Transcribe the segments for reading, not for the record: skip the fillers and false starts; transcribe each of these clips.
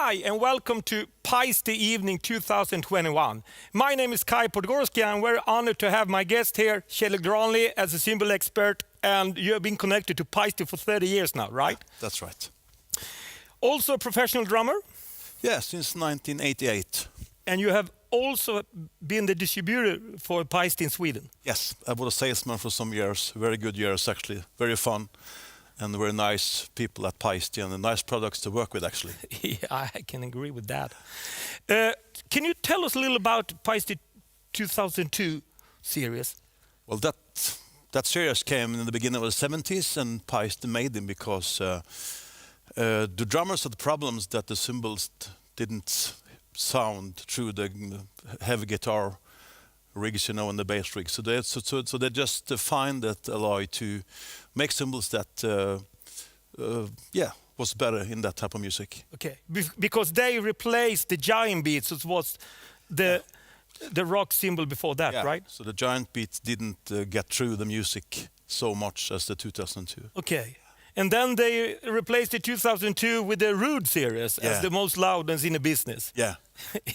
Hi, and welcome to Paiste Evening 2021. My name is Kai Podgorski, and I'm very honored to have my guest here, Kjell Granli, as a cymbal expert, and you have been connected to Paiste for 30 years now, right? Yeah, that's right. Also a professional drummer? Yeah, since 1988. And you have also been the distributor for Paiste in Sweden? Yes, I was a salesman for some years, very good years actually, very fun. And very nice people at Paiste and nice products to work with, actually. Yeah, I can agree with that. Can you tell us a little about Paiste 2002 series? Well, that series came in the beginning of the 70s, and Paiste made them because the drummers had the problems that the cymbals didn't sound through the heavy guitar rigs, you know, and the bass rigs. So they just find that allow to make cymbals that, was better in that type of music. Okay, because they replaced the giant beats, it was the rock cymbal before that, yeah. right? So the giant beats didn't get through the music so much as the 2002. Okay, and then they replaced the 2002 with the Rude series as the most loudest in the business. Yeah.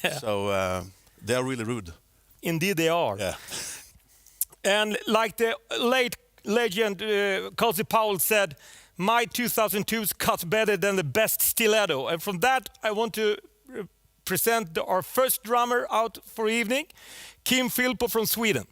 Yeah. So they are really rude. Indeed they are. Yeah. And like the late legend Cozy Powell said, my 2002s cut better than the best stiletto. And from that, I want to present our first drummer out for evening, Kim Filpo from Sweden.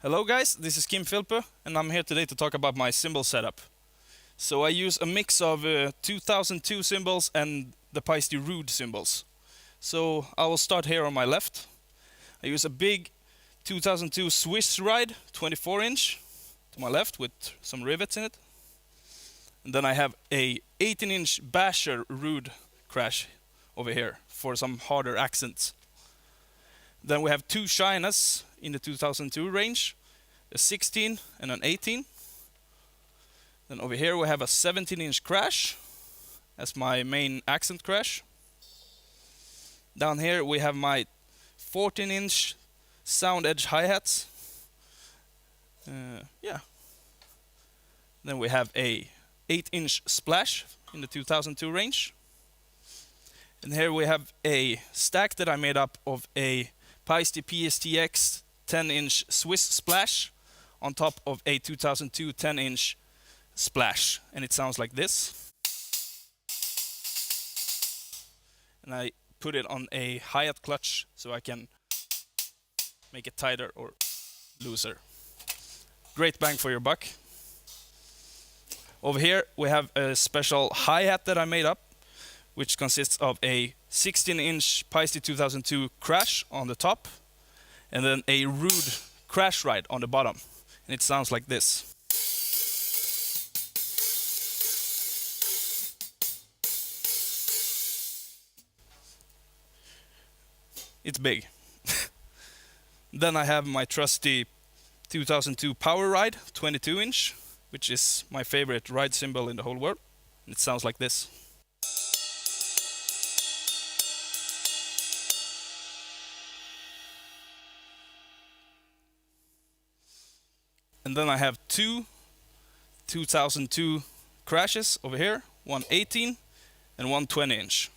Hello guys, this is Kim Filpe and I'm here today to talk about my cymbal setup. So I use a mix of 2002 cymbals and the Paiste Rude cymbals. So I will start here on my left. I use a big 2002 Swiss ride, 24-inch, to my left with some rivets in it. And then I have a 18-inch Basher Rude crash over here for some harder accents. Then we have two Shinas in the 2002 range, a 16 and an 18. Then over here we have a 17-inch crash as my main accent crash. Down here we have my 14-inch sound edge hi-hats. Then we have a 8-inch splash in the 2002 range. And here we have a stack that I made up of a Paiste PSTX 10-inch Swiss splash on top of a 2002 10-inch splash, and it sounds like this. And I put it on a hi-hat clutch so I can make it tighter or looser. Great bang for your buck. Over here we have a special hi-hat that I made up, which consists of a 16-inch Paiste 2002 crash on the top and then a Rude crash ride on the bottom, and it sounds like this. It's big. Then I have my trusty 2002 Power Ride 22-inch, which is my favorite ride cymbal in the whole world, and it sounds like this. And then I have two 2002 crashes over here, one 18 and one 20-inch.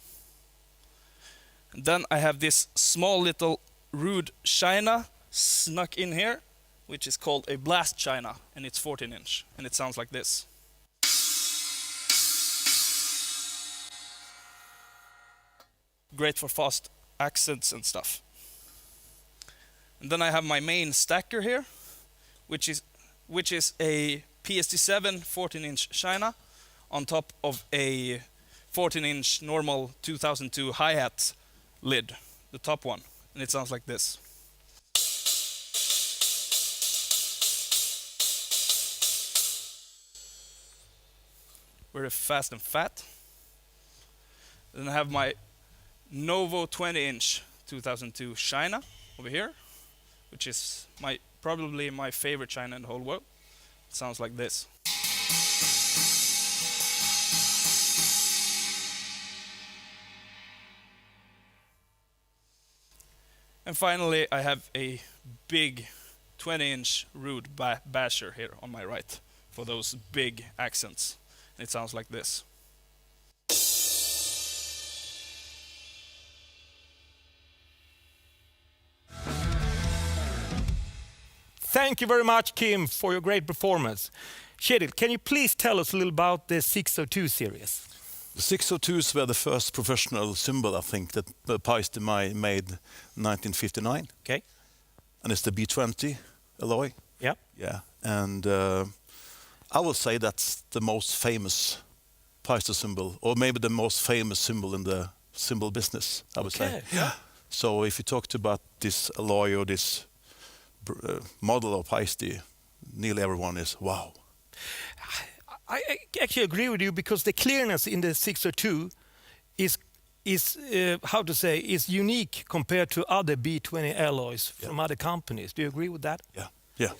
And then I have this small little Rude China snuck in here, which is called a Blast China, and it's 14-inch, and it sounds like this. Great for fast accents and stuff. And then I have my main stacker here, which is a PST7 14-inch China on top of a 14-inch normal 2002 hi-hat lid, the top one, and it sounds like this. Very fast and fat. Then I have my Novo 20-inch 2002 China over here, which is probably my favorite China in the whole world. It sounds like this. And finally, I have a big 20-inch Rude Basher here on my right for those big accents. And it sounds like this. Thank you very much, Kim, for your great performance. Kjetil, can you please tell us a little about the 602 series? The 602s were the first professional cymbal, I think, that Paiste made in 1959. Okay. And it's the B20 alloy. Yeah. Yeah. And I will say that's the most famous Paiste cymbal, or maybe the most famous cymbal in the cymbal business, I would say. Yeah. So if you talked about this alloy or this model of Paiste, nearly everyone is wow. I actually agree with you, because the clearness in the 602 is how to say, is unique compared to other B20 alloys from other companies. Do you agree with that? Yeah. Yeah.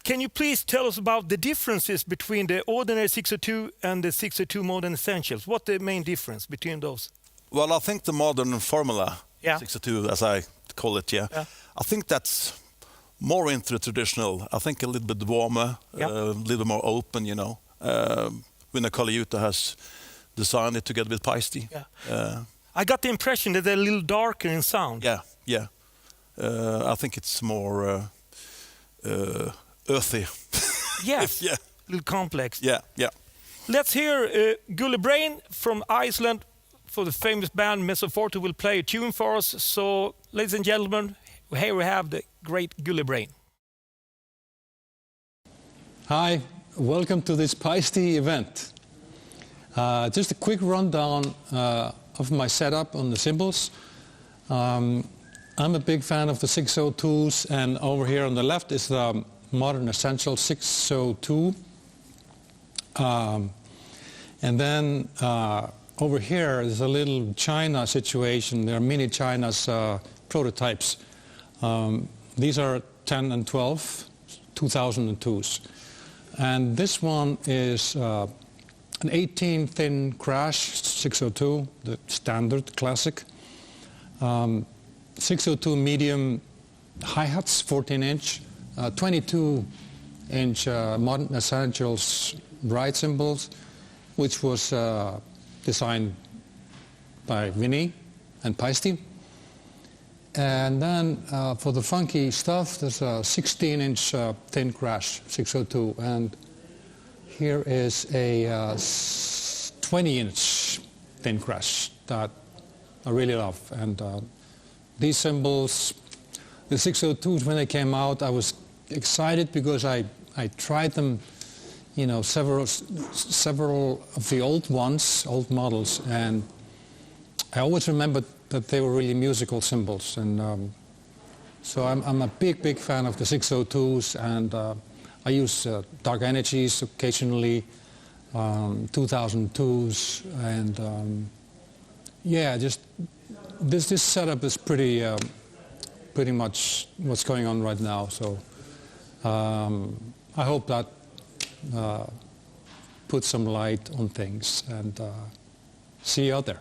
Can you please tell us about the differences between the ordinary 602 and the 602 Modern Essentials? What's the main difference between those? Well, I think the modern formula, 602 as I call it, I think that's more into the traditional. I think a little bit warmer, a little more open, you know. Winner Colliuta has designed it together with Paiste. I got the impression that they're a little darker in sound. Yeah. I think it's more earthy. Yes. Yeah. A little complex. Yeah. Let's hear Gully Brain from Iceland, for the famous band Mesoforte will play a tune for us. So, ladies and gentlemen, here we have the great Gully Brain. Hi, welcome to this Paiste event. Just a quick rundown of my setup on the cymbals. I'm a big fan of the 602s, and over here on the left is the Modern Essential 602. And then over here is a little China situation. There are mini China's prototypes. These are 10 and 12, 2002s. And this one is an 18 thin crash 602, the standard classic. 602 medium hi-hats, 14-inch, 22-inch Modern Essentials ride cymbals, which was designed by Vinny and Paiste. And then for the funky stuff, there's a 16-inch thin crash 602, and here is a 20-inch thin crash that I really love. And these cymbals, the 602s, when they came out, I was excited because I tried them, you know, several of the old ones, old models, and I always remembered that they were really musical cymbals. And so I'm a big fan of the 602s, and I use Dark Energies occasionally, 2002s, and yeah, just this setup is pretty much what's going on right now. So I hope that puts some light on things, and see you out there.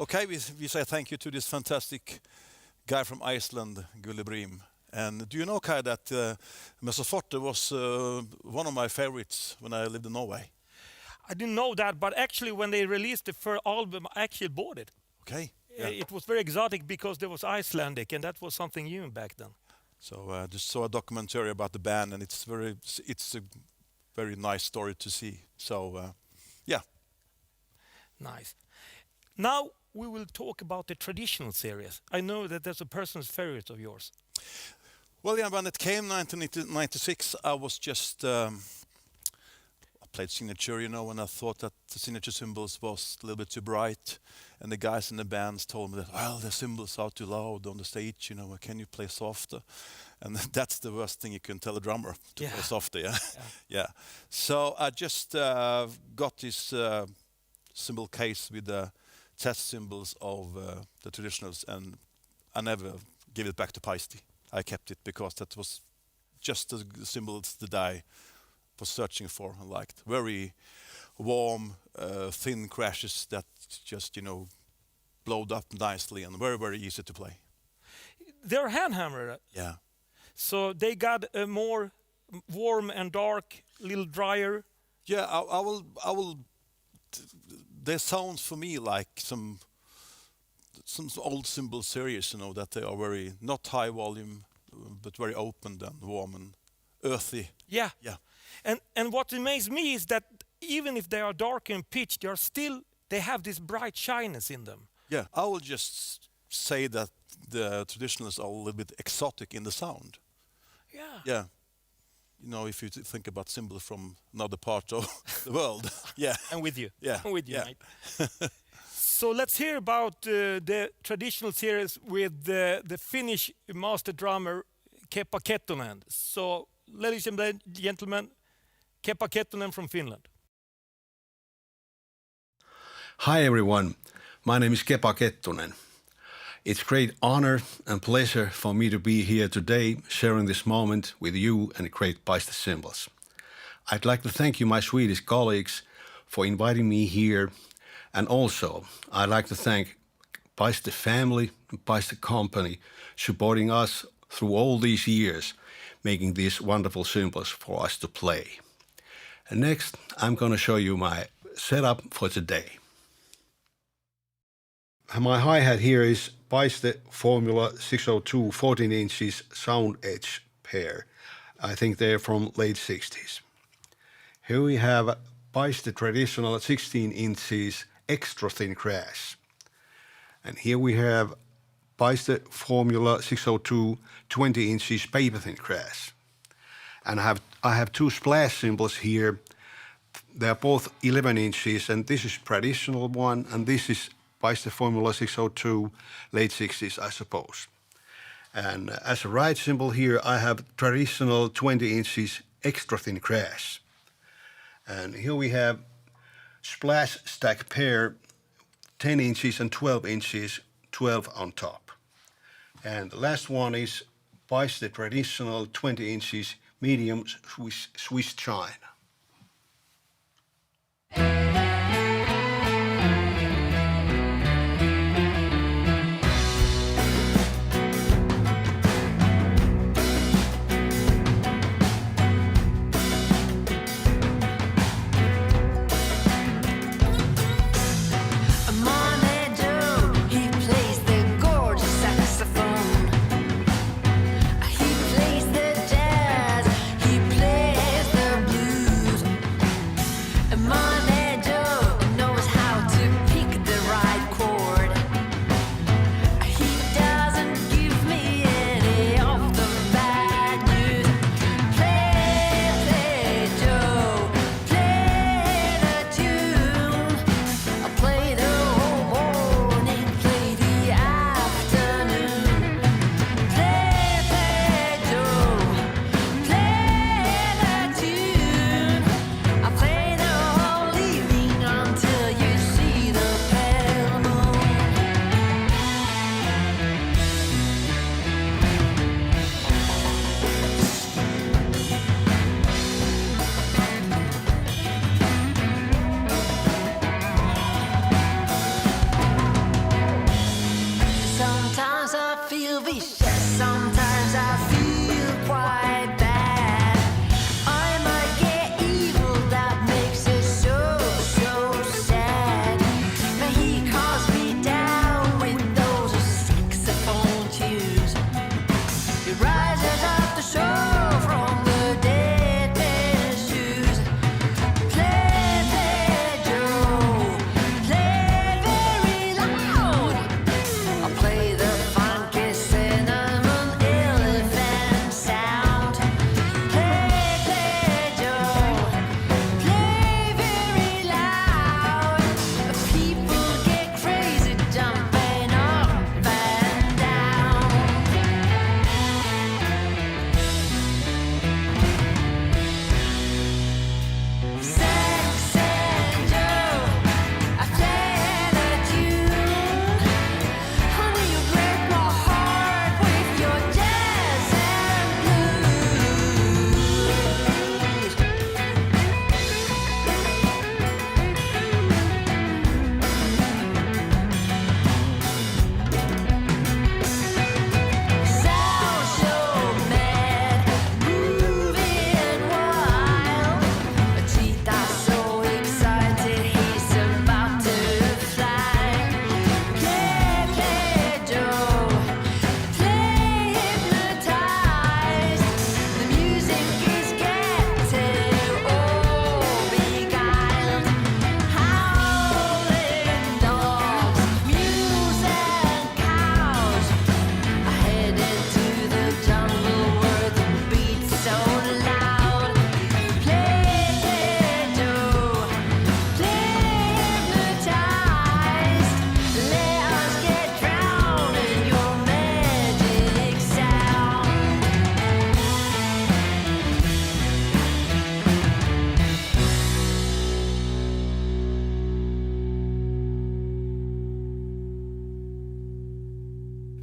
Okay, we say thank you to this fantastic guy from Iceland, Gulli Brim. And do you know, Kai, that Mesoforte was one of my favorites when I lived in Norway? I didn't know that, but actually when they released the first album, I actually bought it. Okay. Yeah. It was very exotic because there was Icelandic, and that was something new back then. So I just saw a documentary about the band, and it's a very nice story to see. So yeah. Nice. Now we will talk about the traditional series. I know that that's a person's favorite of yours. Well, yeah, when it came 1996, I was just I played signature, you know, and I thought that the signature cymbals was a little bit too bright, and the guys in the bands told me that, well, the cymbals are too loud on the stage, you know, can you play softer? And that's the worst thing you can tell a drummer, to play softer, yeah. Yeah. So I just got this cymbal case with the test cymbals of the traditionals, and I never gave it back to Paiste. I kept it because that was just the cymbals that I was searching for and liked. Very warm, thin crashes that just, you know, blowed up nicely and very, very easy to play. They're hand hammered. Yeah. So they got a more warm and dark, little drier. Yeah, I will. They sound for me like some old cymbal series, you know, that they are very not high volume, but very open and warm and earthy. Yeah. Yeah. And what amazes me is that even if they are dark in pitch, they have this bright shyness in them. Yeah, I will just say that the traditionals are a little bit exotic in the sound. Yeah. Yeah. You know, if you think about cymbals from another part of the world. Yeah. I'm with you. Yeah. I'm with you, Yeah. mate. So let's hear about the traditional series with the Finnish master drummer Keppa Kettunen. So, ladies and gentlemen, Keppa Kettunen from Finland. Hi everyone, my name is Keppa Kettunen. It's great honor and pleasure for me to be here today sharing this moment with you and great Paiste Cymbals. I'd like to thank you, my Swedish colleagues, for inviting me here, and also I'd like to thank Paiste family and Paiste company supporting us through all these years, making these wonderful cymbals for us to play. And next, I'm going to show you my setup for today. My hi-hat here is Paiste Formula 602 14 inches sound edge pair. I think they're from late 60s. Here we have Paiste traditional 16 inches extra thin crash. And here we have Paiste Formula 602 20 inches paper thin crash. And I have two splash cymbals here. They're both 11 inches, and this is traditional one, and this is Paiste Formula 602 late 60s, I suppose. And as a ride cymbal here, I have traditional 20 inches extra thin crash. And here we have splash stack pair, 10 inches and 12 inches, 12 on top. And the last one is Paiste traditional 20 inches medium Swiss chine. He plays the jazz, he plays the blues.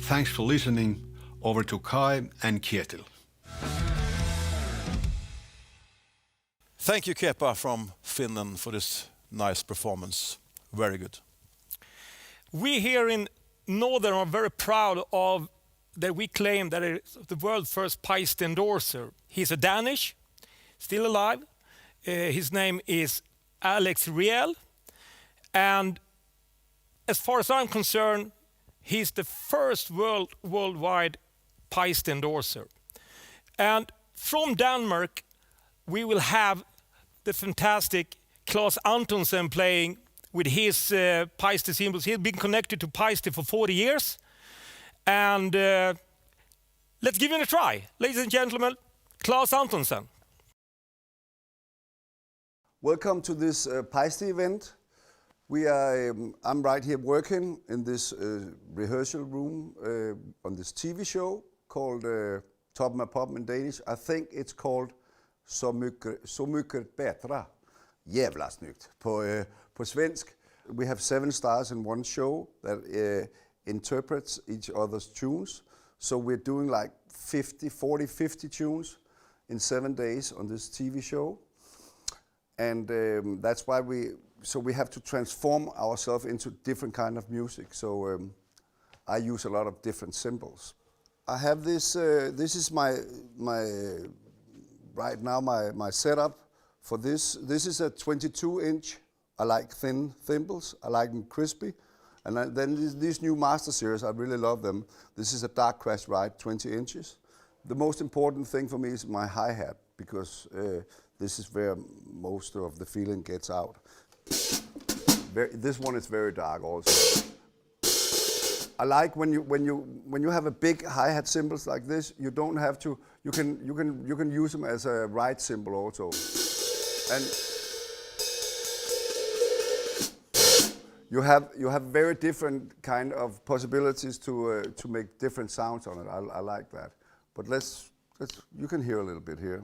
thanks for listening. Over to Kai and Kjetil. Thank you, Kepa from Finland, for this nice performance. Very good. We here in Northern are very proud of that we claim that it's the world's first Paiste endorser. He's a Danish, still alive. His name is Alex Riel. And as far as I'm concerned, he's the first worldwide Paiste endorser. And from Denmark, we will have the fantastic Claes Antonsen playing with his Paiste Cymbals. He's been connected to Paiste for 40 years. And let's give it a try. Ladies and gentlemen, Claes Antonsen. Welcome to this Paiste event. I'm right here working in this rehearsal room on this TV show called Top med Pop in Danish. I think it's called Så mycket bättre. Jävla snyggt på svensk. We have 7 stars in one show that interprets each other's tunes. So we're doing like 50 tunes in 7 days on this TV show. And that's why we have to transform ourselves into different kind of music. So I use a lot of different cymbals. I have this is my right now my setup for this. This is a 22-inch. I like thin cymbals. I like them crispy. And then these new Master Series, I really love them. This is a Dark Crash Ride, 20 inches. The most important thing for me is my hi-hat, because this is where most of the feeling gets out. This one is very dark also. I like when you have a big hi-hat cymbals like this, you don't have to. You can use them as a ride cymbal also, and you have very different kind of possibilities to make different sounds on it. I like that. But you can hear a little bit here.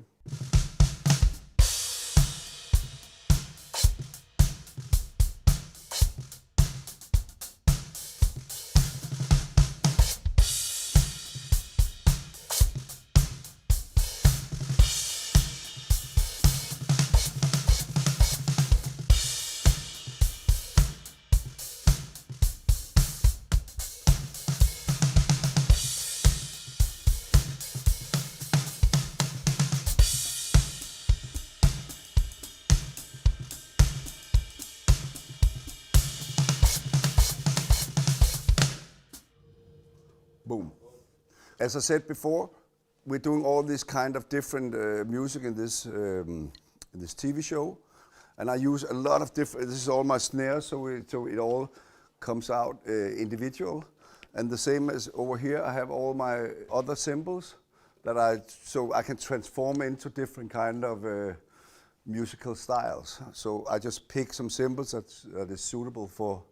Boom. As I said before, we're doing all this kind of different music in this TV show, and I use a lot of different. This is all my snares, so it all comes out individual. And the same as over here, I have all my other cymbals so I can transform into different kind of musical styles. So I just pick some cymbals that is suitable for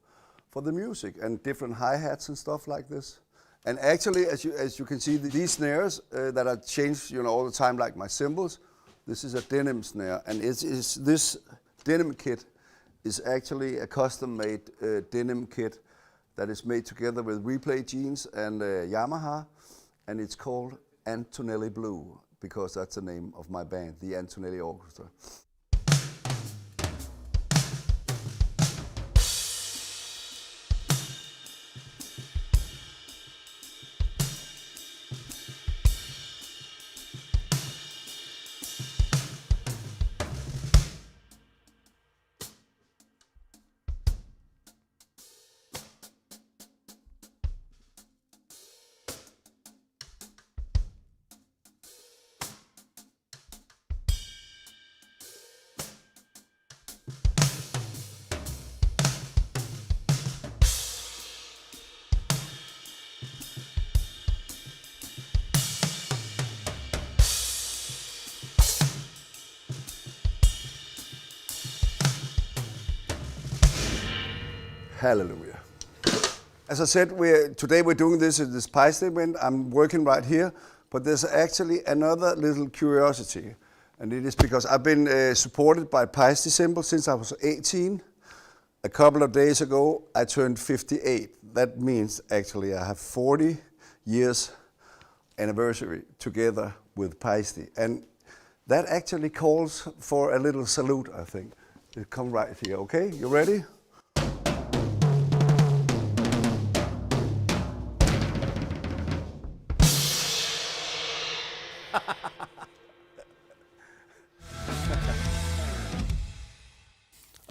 the music, and different hi-hats and stuff like this. And actually, as you can see, these snares that are changed, all the time, like my cymbals. This is a denim snare, and this denim kit is actually a custom-made denim kit that is made together with Replay Jeans and Yamaha, and it's called Antonelli Blue, because that's the name of my band, the Antonelli Orchestra. Hallelujah. As I said, today we're doing this at this Paiste event. I'm working right here, but there's actually another little curiosity, and it is because I've been supported by Paiste Cymbals since I was 18. A couple of days ago, I turned 58. That means actually I have 40 years anniversary together with Paiste. And that actually calls for a little salute, I think. Come right here, okay? You ready?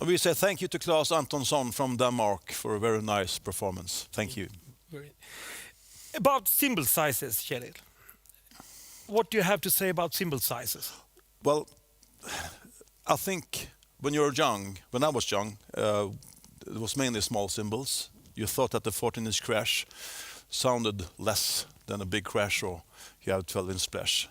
We say thank you to Claes Antonsson from Denmark for a very nice performance. Thank you. About cymbal sizes, Kjell. What do you have to say about cymbal sizes? Well, I think when I was young, it was mainly small cymbals. You thought that the 14-inch crash sounded less than a big crash, or you have 12-inch splash.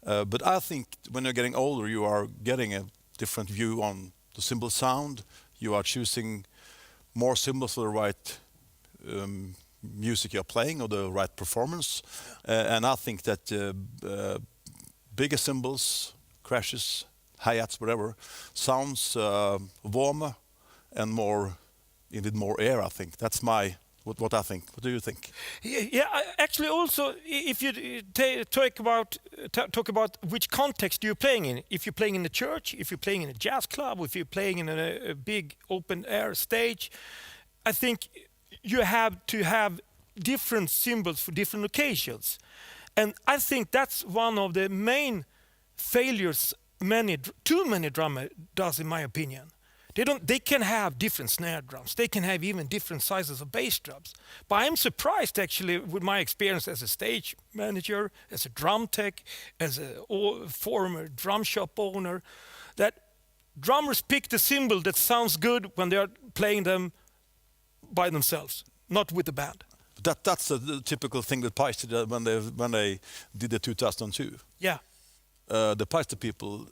But I think when you're getting older, you are getting a different view on the cymbal sound. You are choosing more cymbals for the right music you're playing or the right performance. And I think that bigger cymbals, crashes, hi-hats, whatever, sounds warmer and with more air, I think. That's what I think. What do you think? Yeah, actually also, if you talk about which context you're playing in, if you're playing in a church, if you're playing in a jazz club, if you're playing in a big open air stage, I think you have to have different cymbals for different occasions. And I think that's one of the main failures too many drummers does, in my opinion. They can have different snare drums. They can have even different sizes of bass drums. But I'm surprised actually with my experience as a stage manager, as a drum tech, as a former drum shop owner, that drummers pick the cymbal that sounds good when they are playing them by themselves, not with the band. That's the typical thing with Paiste when they did the 2002. Yeah. The Paiste people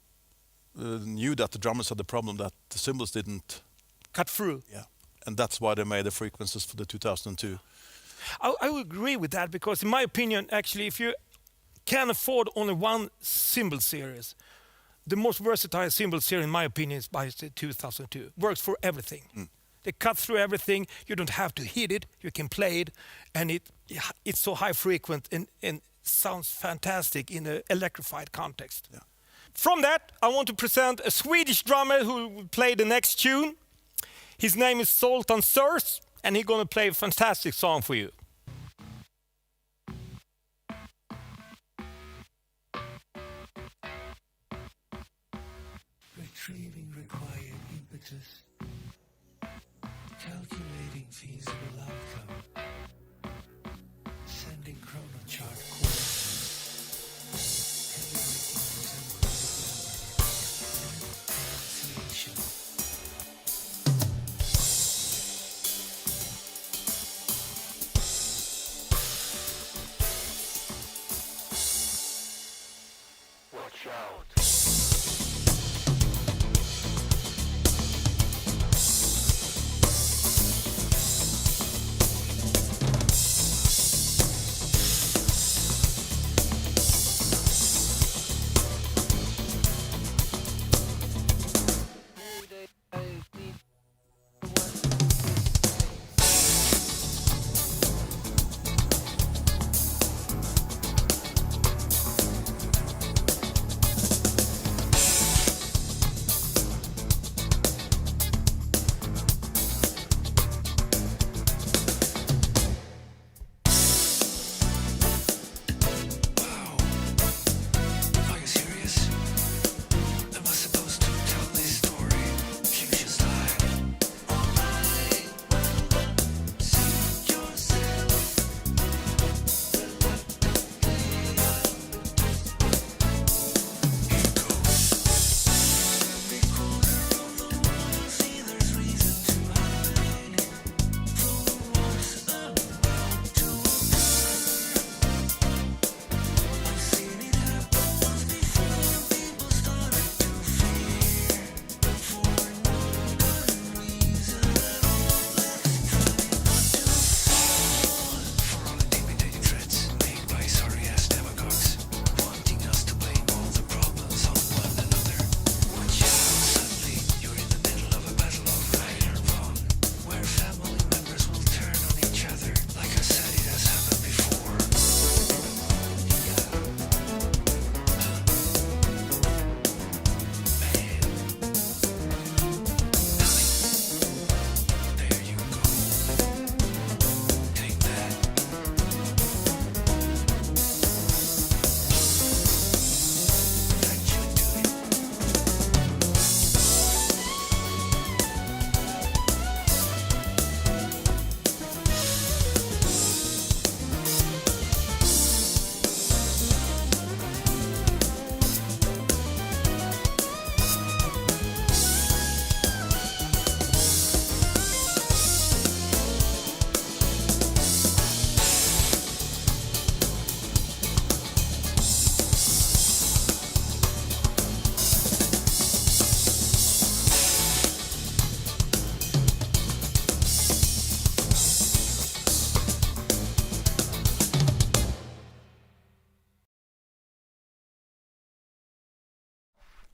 knew that the drummers had the problem that the cymbals didn't cut through. Yeah, and that's why they made the frequencies for the 2002. I would agree with that, because in my opinion, actually, if you can afford only one cymbal series, the most versatile cymbal series, in my opinion, is Paiste 2002. Works for everything. They cut through everything. You don't have to hit it. You can play it, and it's so high frequent and sounds fantastic in an electrified context. Yeah. From that, I want to present a Swedish drummer who will play the next tune. His name is Zoltan Surs, and he's going to play a fantastic song for you. Retrieving required impetus, calculating feasible outcome, sending chrono chart watch out.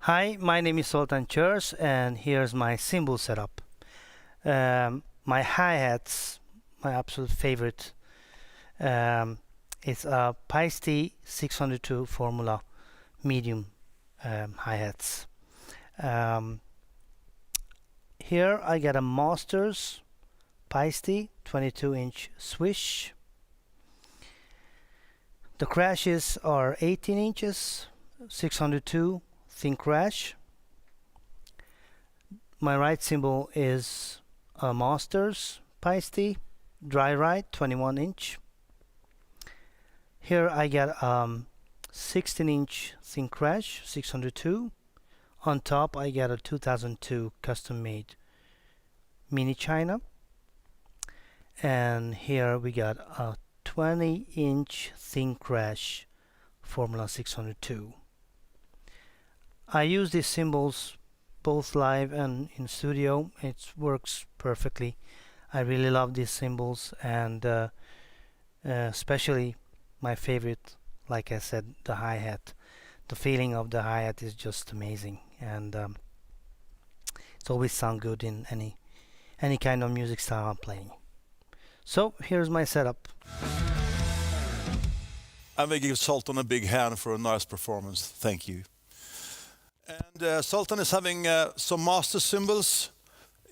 Hi, my name is Sultan Churs, and here's my cymbal setup. My hi-hats, my absolute favorite. It's a Paiste 602 Formula medium hi-hats. Here I got a Masters Paiste 22-inch swish. The crashes are 18 inches, 602 thin crash. My right cymbal is a Masters Paiste dry ride 21-inch. Here I got 16-inch thin crash 602. On top I got a 2002 custom made mini china, and here we got a 20-inch thin crash Formula 602. I use these cymbals both live and in studio. It works perfectly. I really love these cymbals, and especially my favorite, like I said, the hi-hat. The feeling of the hi-hat is just amazing, and it always sounds good in any kind of music style I'm playing. So here's my setup. I will give Sultan a big hand for a nice performance. Thank you. And Sultan is having some master cymbals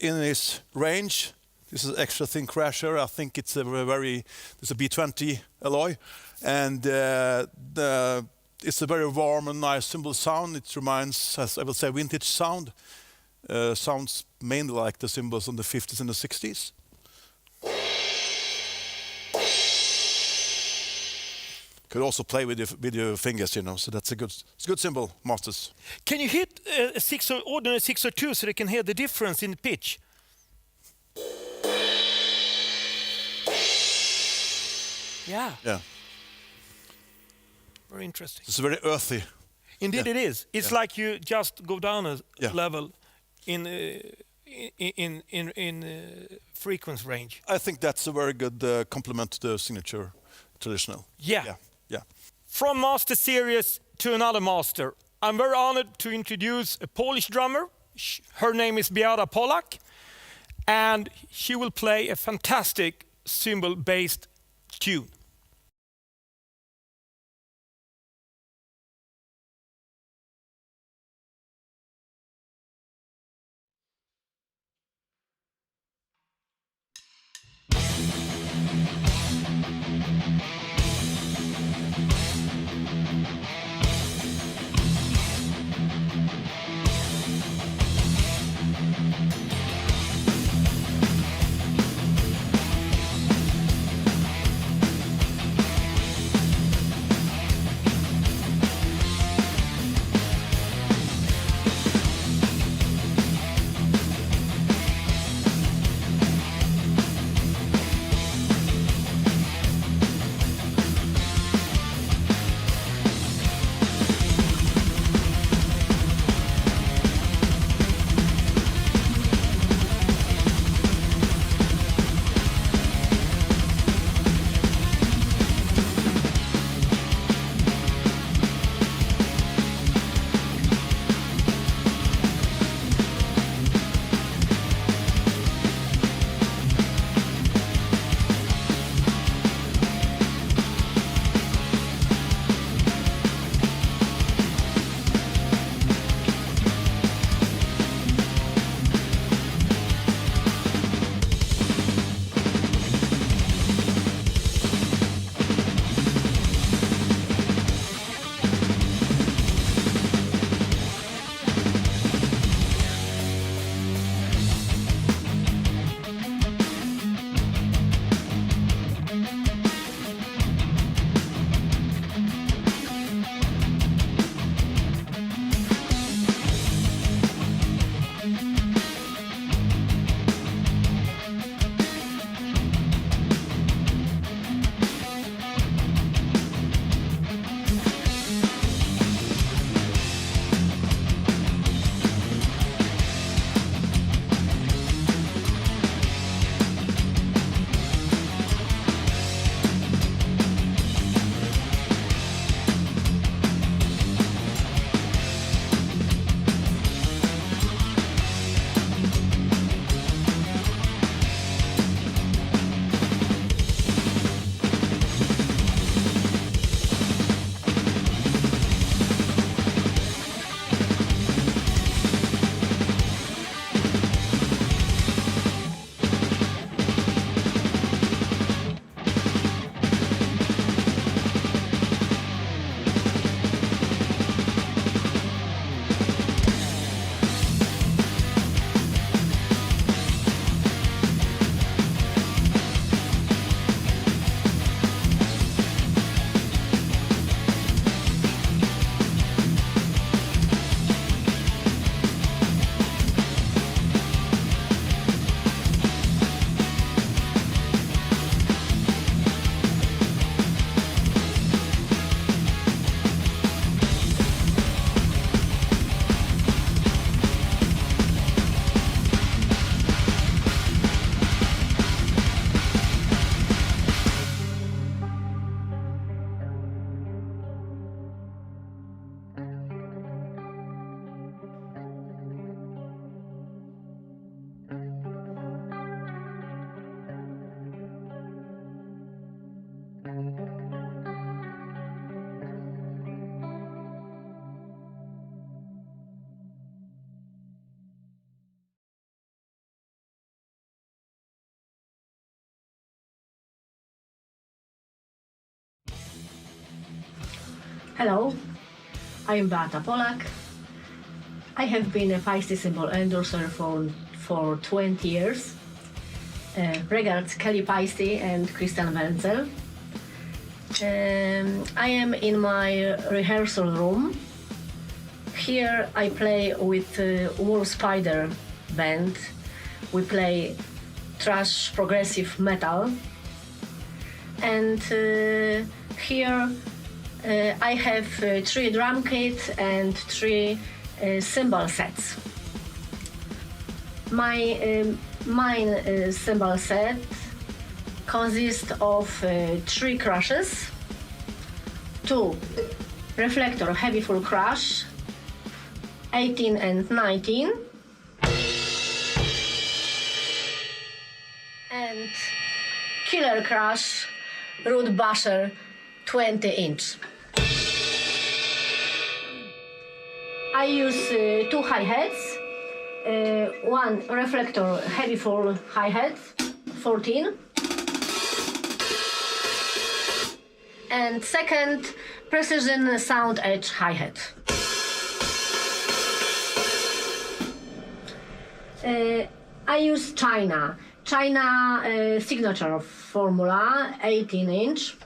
in his range. This is extra thin crasher. I think it's a B20 alloy, and it's a very warm and nice cymbal sound. It reminds, as I will say, vintage sound. Sounds mainly like the cymbals on the 50s and the 60s. Could also play with your fingers, you know. So it's a good cymbal, Masters. Can you hit a ordinary 602 so they can hear the difference in the pitch? Yeah. Yeah. Very interesting. It's very earthy. Indeed, it is. It's like you just go down a level in frequency range. I think that's a very good complement to the signature traditional. Yeah. Yeah. From master series to another master. I'm very honored to introduce a Polish drummer. Her name is Beata Polak, and she will play a fantastic cymbal-based tune. Hello, I am Beata Polak. I have been a Paiste Cymbal endorser for 20 years. Regards Kelly Paiste and Christian Wenzel. I am in my rehearsal room. Here I play with Wall Spider band. We play thrash progressive metal. And here I have 3 drum kits and 3 cymbal sets. My main cymbal set consists of 3 crashes, 2 reflector heavy full crash, 18 and 19, and killer crash root basher 20 inch. I use 2 hi-hats, 1 reflector heavy full hi-hat 14, and second precision sound edge hi-hat. I use China signature formula 18 inch,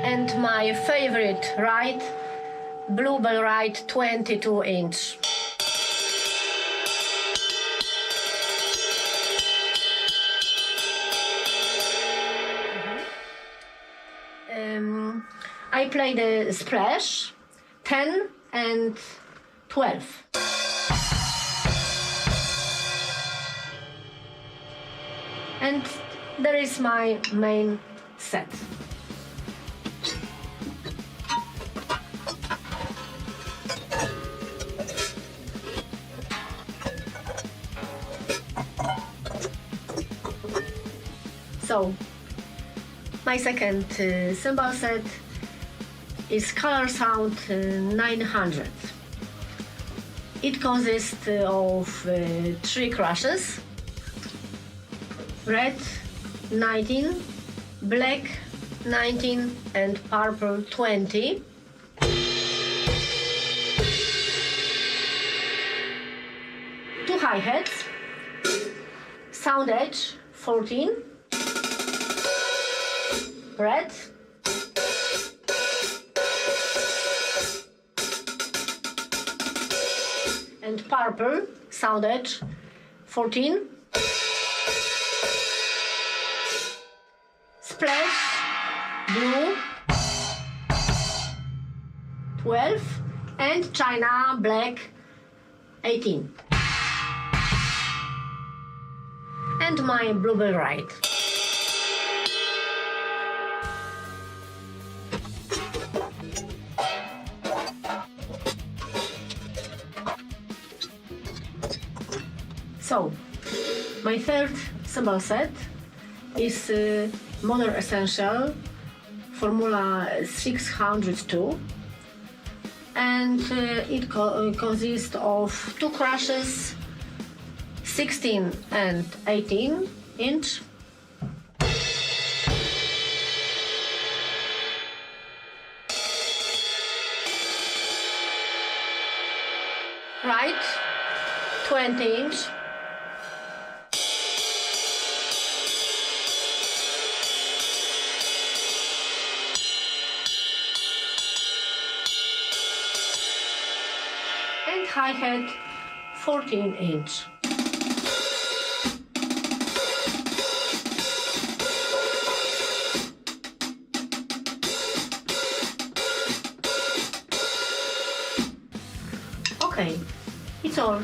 and my favorite ride Bluebell ride 22 inch. I play the splash 10 and 12. And there is my main set. So, my second cymbal set is Color Sound 900. It consists of 3 crashes, red 19, black 19 and purple 20. Two hi-hats, sound edge 14, red, and purple sound edge 14, splash blue 12, and China black 18, and my bluebell ride. So, my third cymbal set is Modern Essential Formula 602, and it consists of 2 crashes, 16 and 18 inch, right 20 inch, and hi-hat 14 inch. Okay, it's all.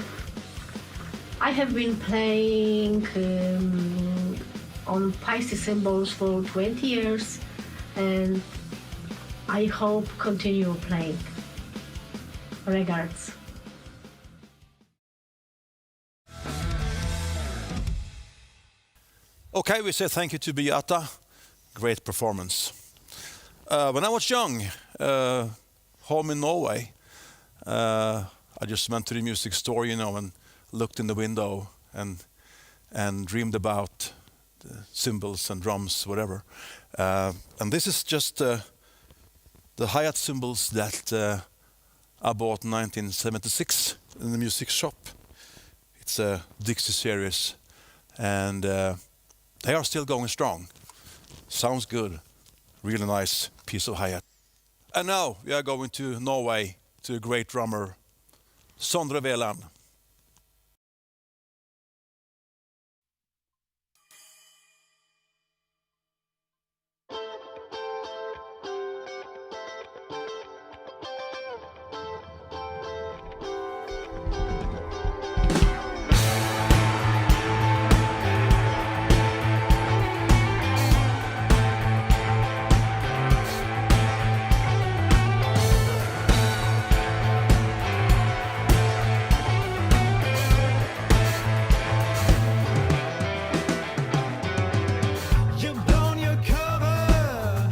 I have been playing on Paiste Cymbals for 20 years, and I hope continue playing. Regards. Okay, we say thank you to Beata. Great performance. When I was young, home in Norway, I just went to the music store, and looked in the window and dreamed about the cymbals and drums, whatever. And this is just the hi-hat cymbals that I bought in 1976 in the music shop. It's a Dixie series, and they are still going strong. Sounds good. Really nice piece of hi-hat. And now we are going to Norway, to a great drummer, Sondre Veland. You've blown your cover,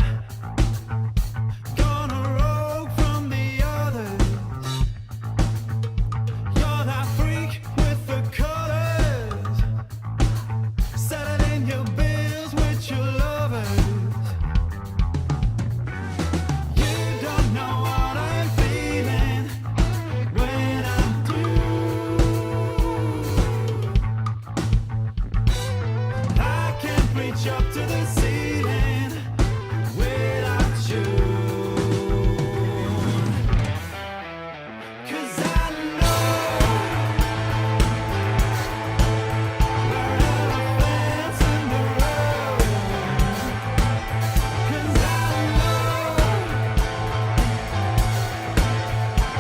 gone a rogue from the others. You're that freak with the colors, settling your bills with your lovers. You don't know what I'm feeling when I'm I can't reach up to the ceiling without you. 'Cause I know we're elephants in the road. 'Cause I know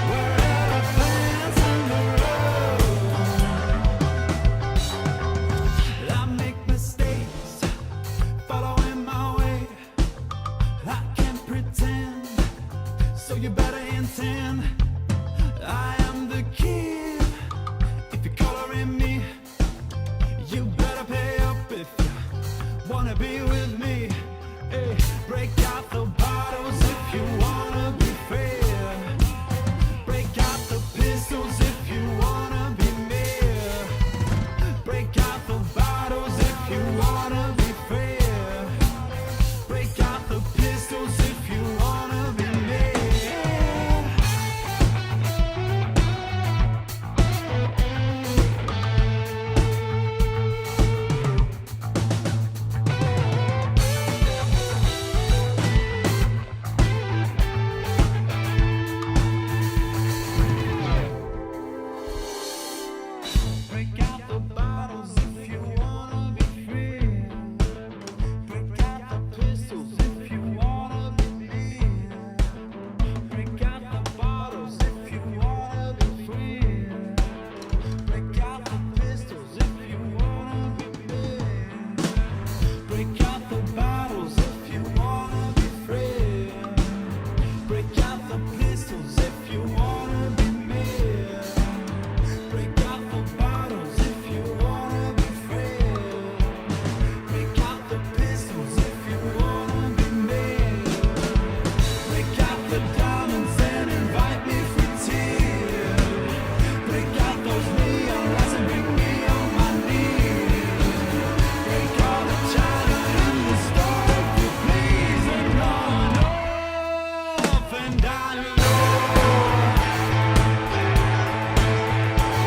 we're elephants in the road. I make mistakes, following my way. I can't pretend, so you better intend. I am the kid. If you're coloring me, you better pay up if you wanna be with me. Hey, break out the bottles if you wanna be fair. Break out the pistols if you wanna be near. Break out the bottles if you wanna be fair. Break out the pistols if you wanna be near. Break out the bottles if you wanna be free. Break out the pistols if you wanna be near. Break out the bottles if you wanna be free. Break out the pistols if you wanna be near. Break out the bottles if you wanna be free. Break out the pistols if you wanna be near. Break out the bottles if you wanna be free. Break out the pistols if you wanna be near. Break out the diamonds and invite me for tea. Break out those neon lights and bring me on my knees. Break all the china in the store if you please. And on off and down low.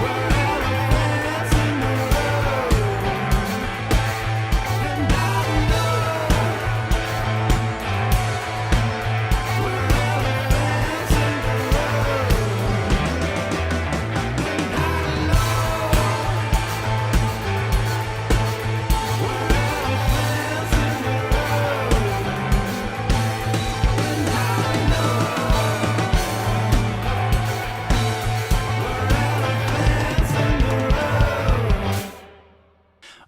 We're elephants in the road. And I know we're elephants in the road. And I know we're elephants in the road. And I know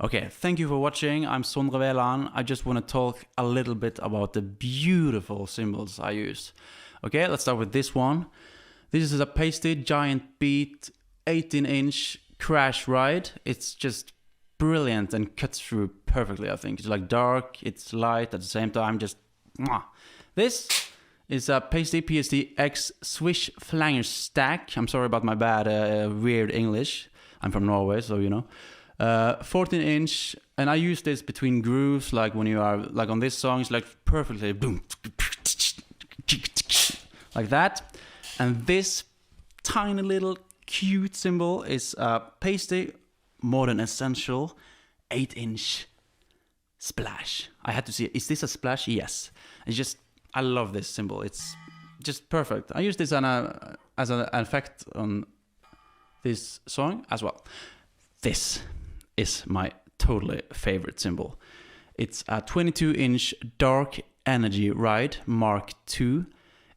Okay, thank you for watching. I'm Sondre Veland. I just want to talk a little bit about the beautiful cymbals I use. Okay, let's start with this one. This is a Paiste Giant Beat 18-inch crash ride. It's just brilliant and cuts through perfectly, I think. It's like dark, it's light at the same time, just mwah. This is a Paiste PSD X Swish Flanger Stack. I'm sorry about my bad weird English. I'm from Norway, so you know. 14-inch, and I use this between grooves, like when you are like on this song, it's like perfectly boom. like that. And this tiny little cute cymbal is a Paiste Modern Essential 8-inch splash. I had to see, is this a splash? Yes. It's just, I love this cymbal. It's just perfect. I use this as an effect on this song as well. This is my totally favorite cymbal. It's a 22-inch Dark Energy Ride Mark II.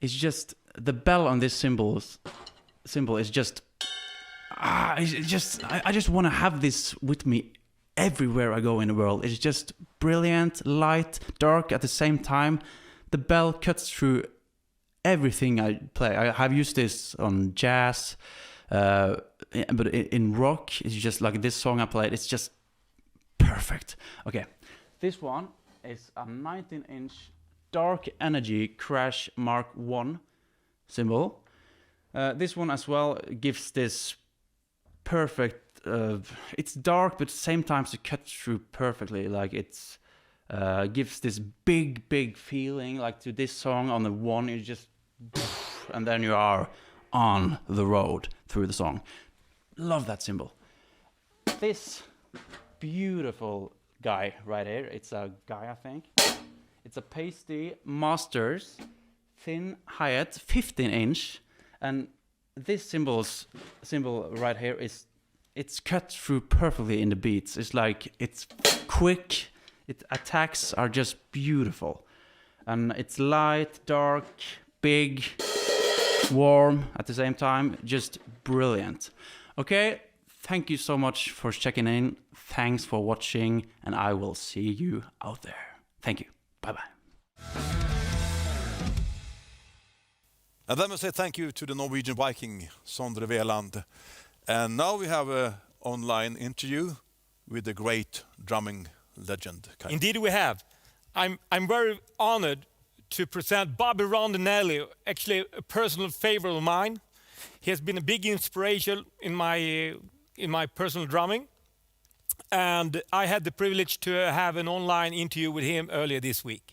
It's just, the bell on this cymbal is just, I just want to have this with me everywhere I go in the world. It's just brilliant, light, dark at the same time. The bell cuts through everything I play. I have used this on jazz, but in rock, it's just like this song I played. It's just perfect. Okay, this one is a 19-inch Dark Energy Crash Mark I cymbal. This one as well gives this perfect. It's dark, but at the same time it cuts through perfectly. Like it's gives this big feeling. Like to this song on the one, you just, and then you are on the road through the song. Love that cymbal. This beautiful guy right here. It's a guy, I think. It's a Paiste Masters thin hi-hat 15-inch, and this cymbal right here is, it's cut through perfectly in the beats. It's like, it's quick. Attacks are just beautiful, and it's light, dark, big, warm at the same time. Just brilliant. Okay, thank you so much for checking in. Thanks for watching, and I will see you out there. Thank you. Bye-bye. And then we say thank you to the Norwegian Viking, Sondre Veland. And now we have an online interview with the great drumming legend. Indeed we have. I'm very honored to present Bobby Rondinelli, actually a personal favorite of mine. He has been a big inspiration in my personal drumming. And I had the privilege to have an online interview with him earlier this week.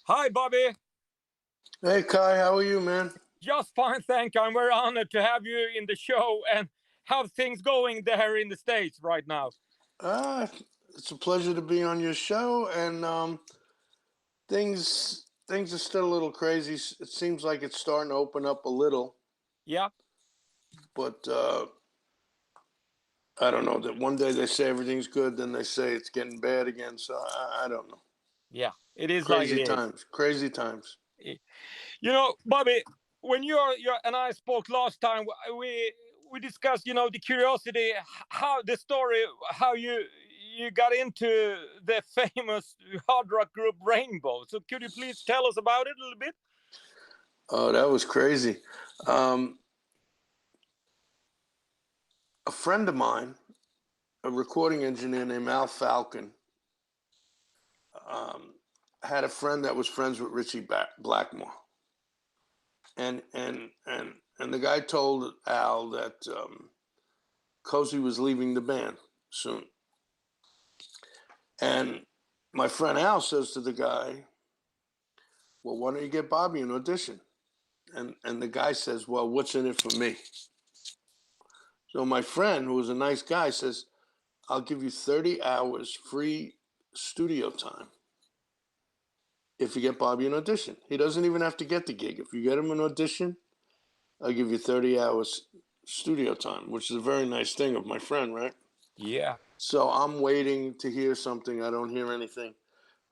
Hi, Bobby. Hey, Kai, how are you, man? Just fine, thank you. I'm very honored to have you in the show. And how things going there in the States right now? It's a pleasure to be on your show, and things are still a little crazy. It seems like it's starting to open up a little. Yeah. But I don't know, that one day they say everything's good, then they say it's getting bad again. So I don't know. Yeah, it is Crazy like it times. is. Crazy times. You know, Bobby, when you and I spoke last time, we discussed, you know, the curiosity, how the story, how you got into the famous hard rock group Rainbow. So could you please tell us about it a little bit? Oh, that was crazy. A friend of mine, a recording engineer named Al Falcon, had a friend that was friends with Richie Blackmore, and the guy told Al that Cozy was leaving the band soon, and my friend Al says to the guy, "Well, why don't you get Bobby an audition?" And the guy says, "Well, what's in it for me?" So my friend, who was a nice guy, says, "I'll give you 30 hours free studio time if you get Bobby an audition. He doesn't even have to get the gig. If you get him an audition, I'll give you 30 hours studio time," which is a very nice thing of my friend, right? Yeah. So I'm waiting to hear something. I don't hear anything.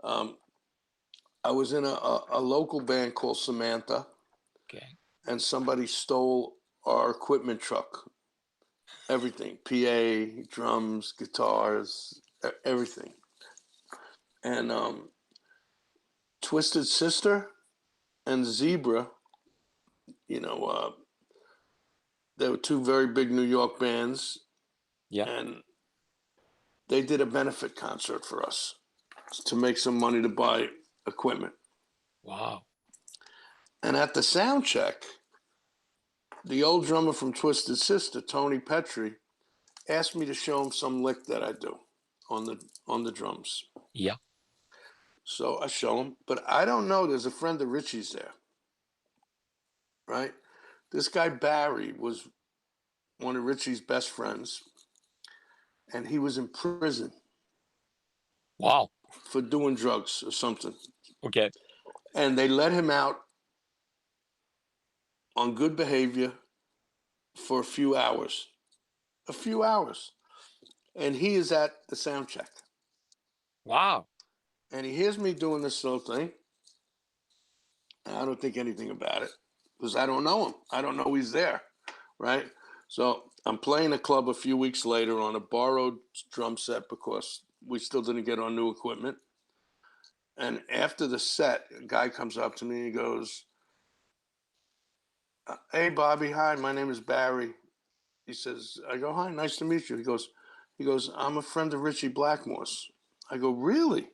I was in a local band called Samantha. Okay. And somebody stole our equipment truck. Everything, PA, drums, guitars, everything. And Twisted Sister and Zebra, you know, they were two very big New York bands. Yeah. And they did a benefit concert for us to make some money to buy equipment. Wow. And at the sound check, the old drummer from Twisted Sister, Tony Petrie, asked me to show him some lick that I do on the drums. Yeah. So I show him, but I don't know. There's a friend of Richie's there, right? This guy Barry was one of Richie's best friends, and he was in prison. Wow. For doing drugs or something. Okay. And they let him out on good behavior for a few hours. A few hours. And he is at the sound check. Wow. And he hears me doing this little thing. And I don't think anything about it because I don't know him. I don't know he's there, right? So I'm playing a club a few weeks later on a borrowed drum set because we still didn't get our new equipment. And after the set, a guy comes up to me and he goes, "Hey, Bobby, hi, my name is Barry." He says, I go, "Hi, nice to meet you." He goes, "I'm a friend of Richie Blackmore's." I go, "Really?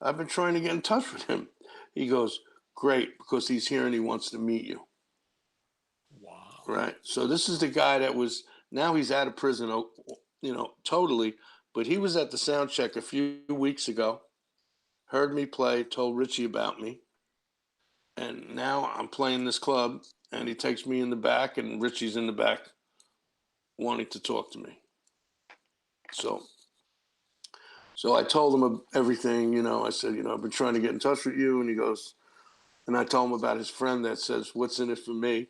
I've been trying to get in touch with him." He goes, "Great, because he's here and he wants to meet you." Wow. Right. So this is the guy that was, now he's out of prison, totally. But he was at the sound check a few weeks ago, heard me play, told Richie about me. And now I'm playing this club and he takes me in the back and Richie's in the back wanting to talk to me. So I told him everything, I said, I've been trying to get in touch with you. And he goes, and I told him about his friend that says, "What's in it for me?"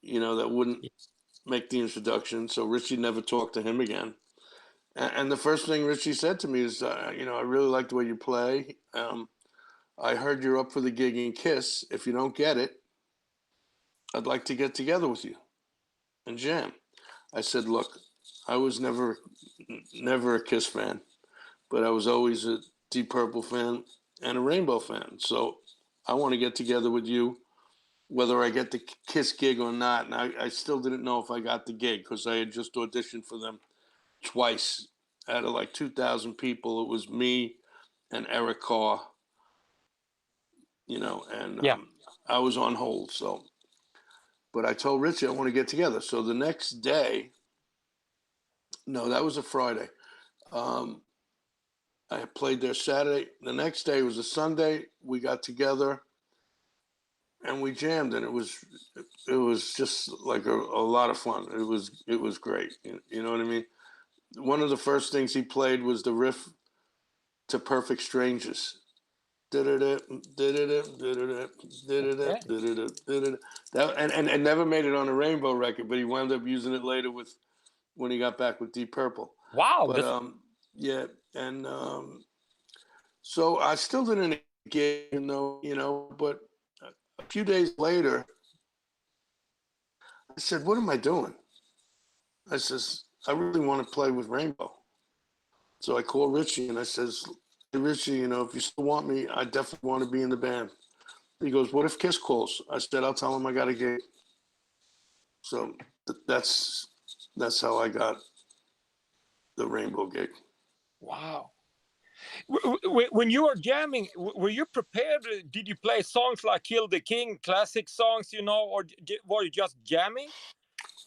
That wouldn't make the introduction. So Richie never talked to him again. And the first thing Richie said to me is, "I really like the way you play. I heard you're up for the gig in Kiss. If you don't get it, I'd like to get together with you and jam." I said, "Look, I was never a Kiss fan, but I was always a Deep Purple fan and a Rainbow fan. So I want to get together with you, whether I get the Kiss gig or not." And I still didn't know if I got the gig because I had just auditioned for them twice. Out of like 2,000 people, it was me and Eric Carr, and Yeah. I was on hold. So, but I told Richie I want to get together. So the next day, no, that was a Friday. I played there Saturday. The next day was a Sunday. We got together and we jammed, and it was just like a lot of fun. It was great. You know what I mean? One of the first things he played was the riff to "Perfect Strangers." That and never made it on a Rainbow record, but he wound up using it later when he got back with Deep Purple. Wow. But yeah, and so I still didn't get, but a few days later, I said, "What am I doing?" I says, "I really want to play with Rainbow." So I called Richie and I says, "Hey, Richie, if you still want me, I definitely want to be in the band." He goes, "What if Kiss calls?" I said, "I'll tell him I got a gig." So that's how I got the Rainbow gig. Wow. When you were jamming, were you prepared? Did you play songs like "Kill the King," classic songs, or were you just jamming?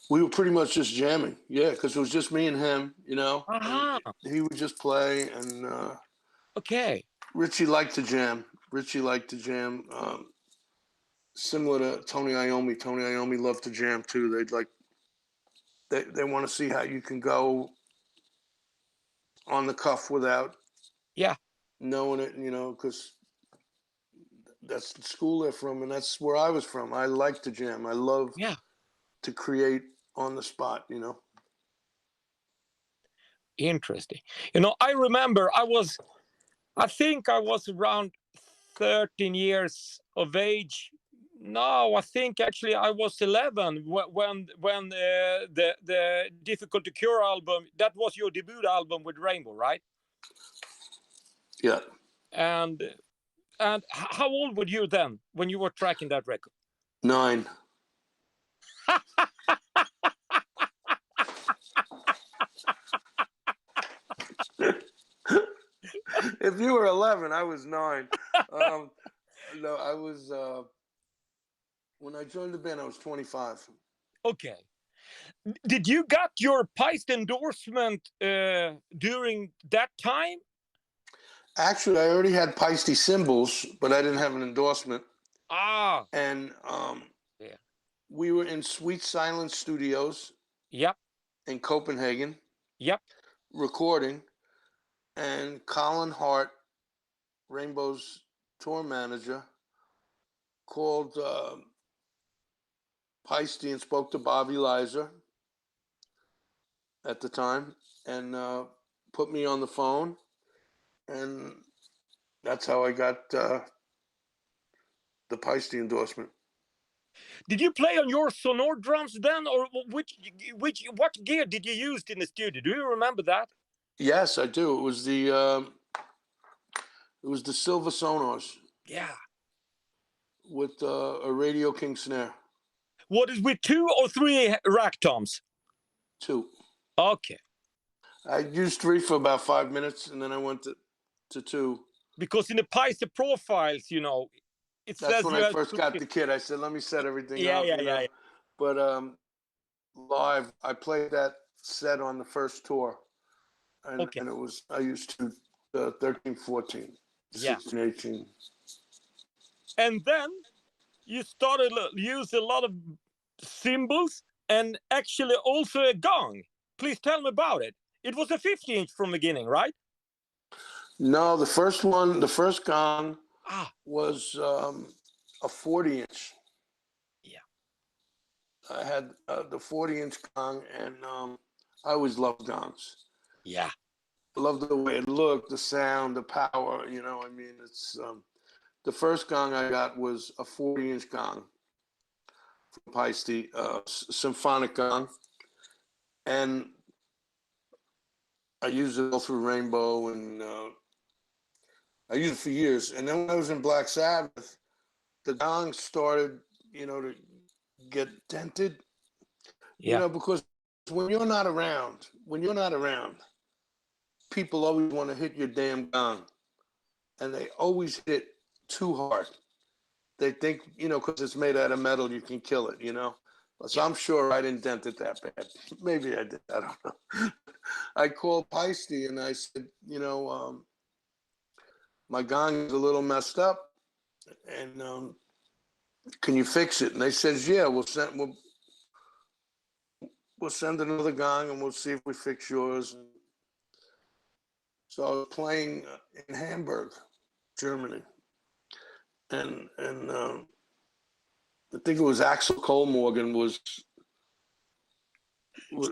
We were pretty much just jamming, yeah, because it was just me and him, Uh-huh. He would just play, and Okay. Richie liked to jam. Similar to Tony Iommi. Tony Iommi loved to jam too. They want to see how you can go on the cuff without knowing it, because that's the school they're from, and that's where I was from. I like to jam. I love to create on the spot, Interesting. I remember I think I was around 13 years of age. No, I think actually I was 11 when the Difficult to Cure album, that was your debut album with Rainbow, right? Yeah. And how old were you then when you were tracking that record? 9. If you were 11, I was 9. No, I was, when I joined the band, I was 25. Okay. Did you got your Paiste endorsement during that time? Actually, I already had Paiste Cymbals, but I didn't have an endorsement. Ah, And yeah. we were in Sweet Silence Studios Yep, in Copenhagen yep. recording, and Colin Hart, Rainbow's tour manager, called Paiste and spoke to Bobby Lizer at the time and put me on the phone, and that's how I got the Paiste endorsement. Did you play on your Sonor drums then, or what gear did you use in the studio? Do you remember that? Yes, I do. It was the Silver Sonors Yeah. with a Radio King snare. What is with 2 or 3 rack toms? 2. Okay. I used 3 for about 5 minutes, and then I went to 2. Because in the Paiste profiles, it That's says when you I have first got the kit. I said, let me set everything Yeah, up, yeah, yeah. But live, I played that set on the first tour. And, Okay. and I used 13, 14, Yeah. 16, 18. And then you started to use a lot of cymbals and actually also a gong. Please tell me about it. It was a 50-inch from the beginning, right? No, the first gong Ah, was a 40-inch. yeah. I had the 40-inch gong, and I always loved gongs. Yeah. I loved the way it looked, the sound, the power. It's the first gong I got was a 40-inch gong from Paiste, symphonic gong, and I used it all through Rainbow, and I used it for years. And then when I was in Black Sabbath, the gong started, to get dented. Yeah. Because when you're not around, people always want to hit your damn gong, and they always hit it too hard. They think, because it's made out of metal, you can kill it, So I'm sure I didn't dent it that bad. Maybe I did. I don't know. I called Paiste and I said, my gong is a little messed up, and can you fix it? And they says, yeah, we'll send another gong and we'll see if we fix yours. So I was playing in Hamburg, Germany, and I think it was Axel Kohlmorgen was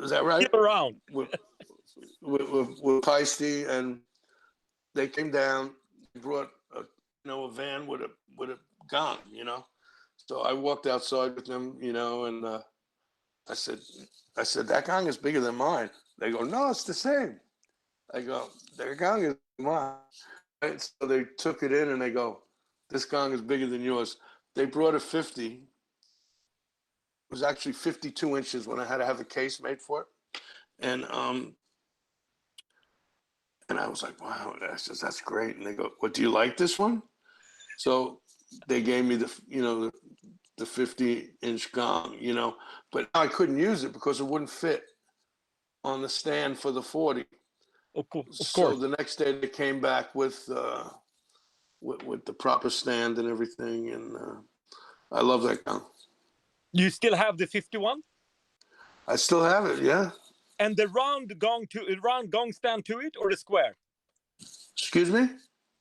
that right? Still around. With Paiste, and they came down, brought a van with a gong, So I walked outside with them, and I said that gong is bigger than mine. They go, no, it's the same. I go, their gong is mine. And so they took it in and they go, this gong is bigger than yours. They brought a 50. It was actually 52 inches when I had to have a case made for it. And I was like, wow, that's great. And they go, what, do you like this one? So they gave me the 50-inch gong, but I couldn't use it because it wouldn't fit on the stand for the 40. Of course. So the next day they came back with the proper stand and everything, and I love that gong. You still have the 51? I still have it, yeah. And the round gong stand to it, or the square? Excuse me?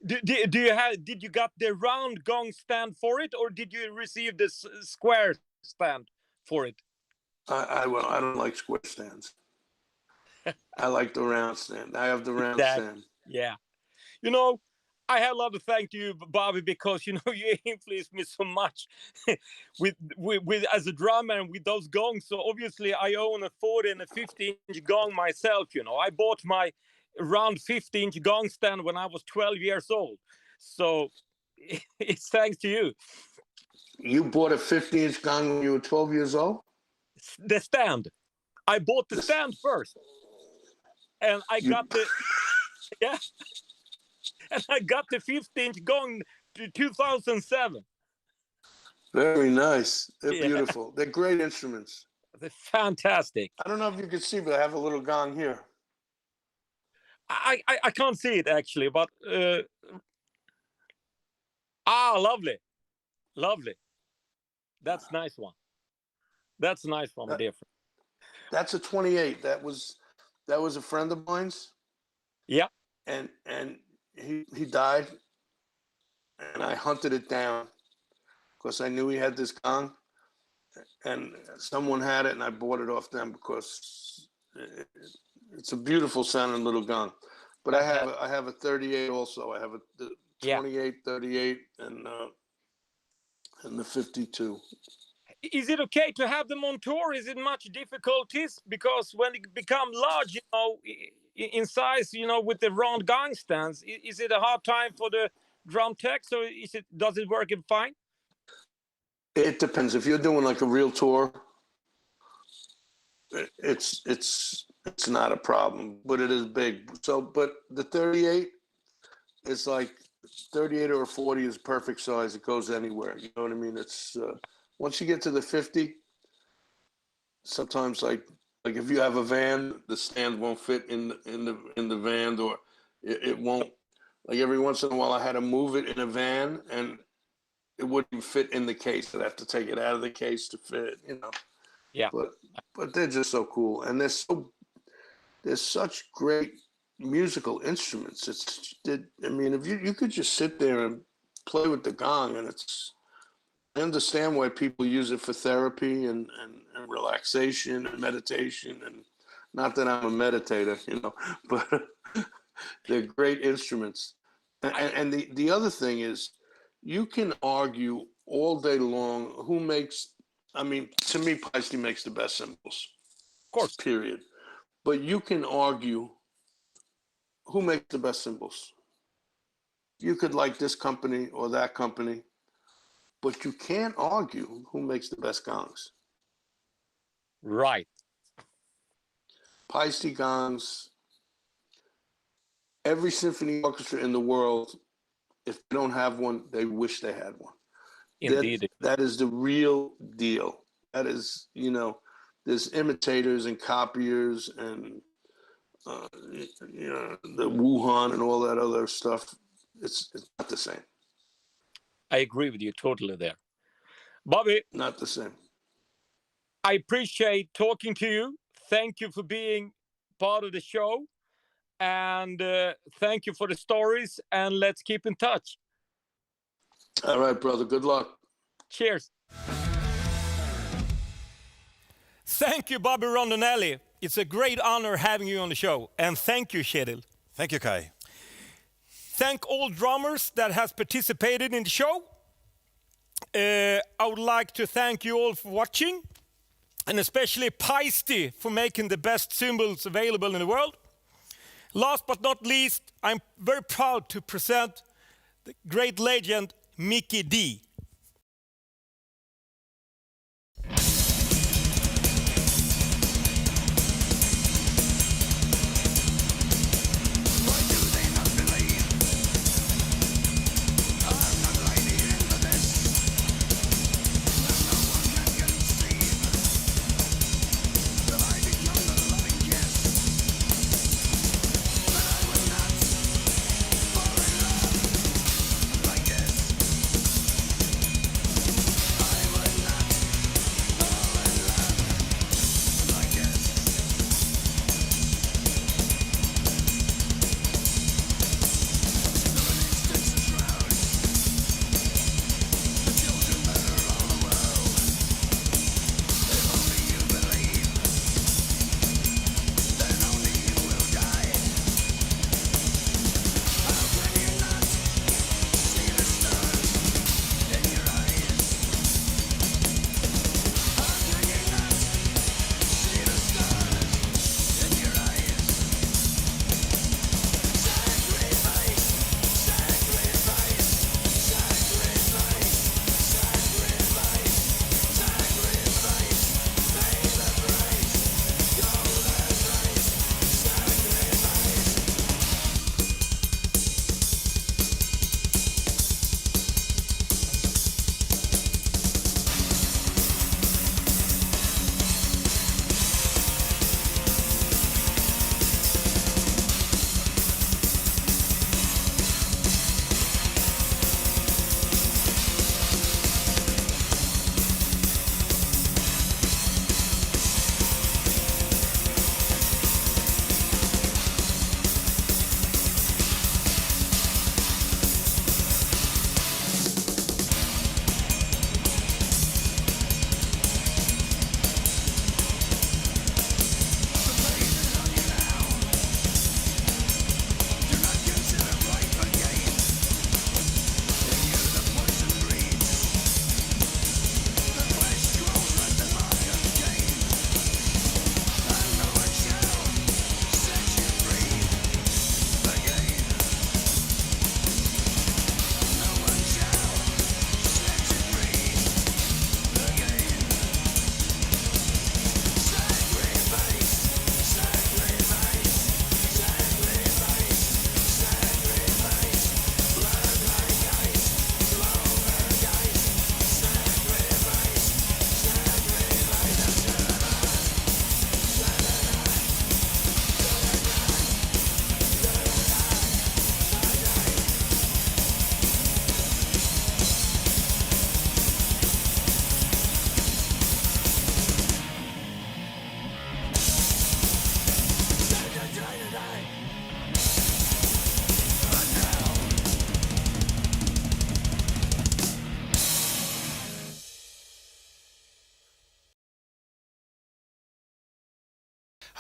Did you got the round gong stand for it, or did you receive the square stand for it? I don't like square stands. I like the round stand. I have the round stand. Yeah. I had a lot to thank you, Bobby, because you influenced me so much with as a drummer and with those gongs. So obviously I own a 40 and a 50-inch gong myself. I bought my round 50-inch gong stand when I was 12 years old. So it's thanks to you. You bought a 50-inch gong when you were 12 years old? The stand. I bought the stand first, and I got the yeah. And I got the 50-inch gong to 2007. Very nice. They're beautiful. They're great instruments. They're fantastic. I don't know if you can see, but I have a little gong here. I can't see it actually, but lovely, lovely. That's nice one. That's a nice one, different. That's a 28. That was a friend of mine's. Yeah. And he died, and I hunted it down because I knew he had this gong, and someone had it, and I bought it off them because it's a beautiful sounding little gong. But I have a 38 also. I have a 28, 38, and the 52. Is it okay to have them on tour? Is it much difficulties? Because when it become large, in size, with the round gong stands, is it a hard time for the drum techs, or does it work fine? It depends. If you're doing like a real tour, it's not a problem, but it is big. So, but the 38 is like 38 or 40 is perfect size. It goes anywhere. You know what I mean? It's once you get to the 50, sometimes like if you have a van, the stand won't fit in the van, or it won't. Like every once in a while, I had to move it in a van, and it wouldn't fit in the case. I'd have to take it out of the case to fit. Yeah. But they're just so cool, and they're such great musical instruments. If you could just sit there and play with the gong, and I understand why people use it for therapy and relaxation and meditation. And not that I'm a meditator, but they're great instruments. And the other thing is, you can argue all day long who makes. To me, Paiste makes the best cymbals. Of course. Period. But you can argue who makes the best cymbals. You could like this company or that company, but you can't argue who makes the best gongs. Right. Paiste gongs. Every symphony orchestra in the world, if they don't have one, they wish they had one. Indeed. That is the real deal. That is, there's imitators and copiers and, the Wuhan and all that other stuff. It's not the same. I agree with you totally there. Bobby. Not the same. I appreciate talking to you. Thank you for being part of the show. And thank you for the stories. And let's keep in touch. All right, brother. Good luck. Cheers. Thank you, Bobby Rondinelli. It's a great honor having you on the show. And thank you, Kjetil. Thank you, Kai. Thank all drummers that has participated in the show. I would like to thank you all for watching. And especially Paiste for making the best cymbals available in the world. Last but not least, I'm very proud to present the great legend, Mickey D.